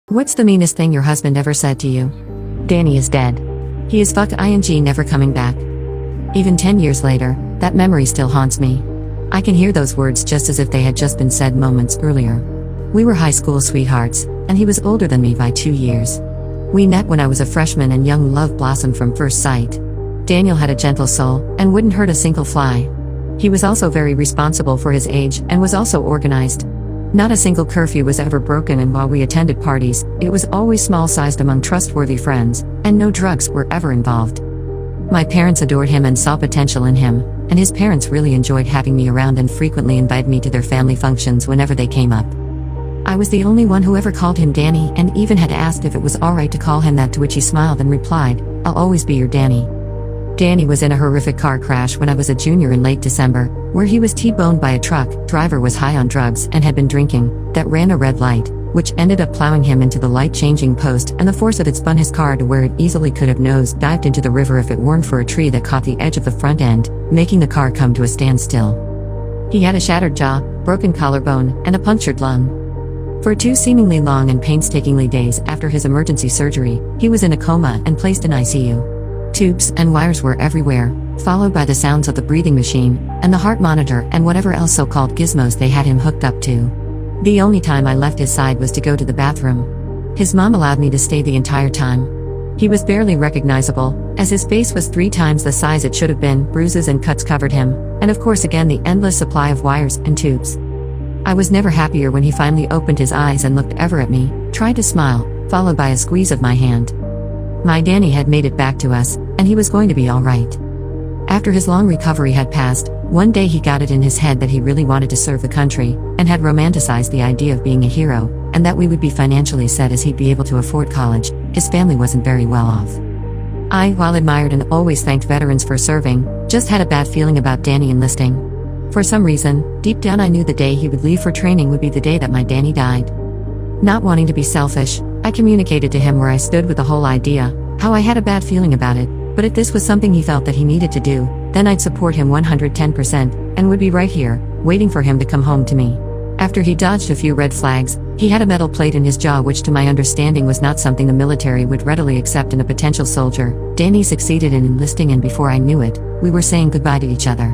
What's the meanest thing your husband ever said to you? Danny is dead. He is never coming back. Even 10 years later, that memory still haunts me. I can hear those words just as if they had just been said moments earlier. We were high school sweethearts, and he was older than me by 2 years. We met when I was a freshman and young love blossomed from first sight. Daniel had a gentle soul, and wouldn't hurt a single fly. He was also very responsible for his age, and was also organized. Not a single curfew was ever broken, and while we attended parties, it was always small-sized among trustworthy friends, and no drugs were ever involved. My parents adored him and saw potential in him, and his parents really enjoyed having me around and frequently invited me to their family functions whenever they came up. I was the only one who ever called him Danny, and even had asked if it was alright to call him that, to which he smiled and replied, "I'll always be your Danny." Danny was in a horrific car crash when I was a junior in late December, where he was T-boned by a truck. Driver was high on drugs and had been drinking, that ran a red light, which ended up plowing him into the light-changing post, and the force of it spun his car to where it easily could have nose-dived into the river if it weren't for a tree that caught the edge of the front end, making the car come to a standstill. He had a shattered jaw, broken collarbone, and a punctured lung. For 2 seemingly long and painstakingly days after his emergency surgery, he was in a coma and placed in ICU. Tubes and wires were everywhere, followed by the sounds of the breathing machine, and the heart monitor and whatever else so-called gizmos they had him hooked up to. The only time I left his side was to go to the bathroom. His mom allowed me to stay the entire time. He was barely recognizable, as his face was 3 times the size it should have been. Bruises and cuts covered him, and of course again the endless supply of wires and tubes. I was never happier when he finally opened his eyes and looked ever at me, tried to smile, followed by a squeeze of my hand. My Danny had made it back to us, and he was going to be alright. After his long recovery had passed, one day he got it in his head that he really wanted to serve the country, and had romanticized the idea of being a hero, and that we would be financially set as he'd be able to afford college. His family wasn't very well off. I, while admired and always thanked veterans for serving, just had a bad feeling about Danny enlisting. For some reason, deep down I knew the day he would leave for training would be the day that my Danny died. Not wanting to be selfish, I communicated to him where I stood with the whole idea, how I had a bad feeling about it, but if this was something he felt that he needed to do, then I'd support him 110%, and would be right here, waiting for him to come home to me. After he dodged a few red flags, he had a metal plate in his jaw, which to my understanding was not something the military would readily accept in a potential soldier. Danny succeeded in enlisting, and before I knew it, we were saying goodbye to each other.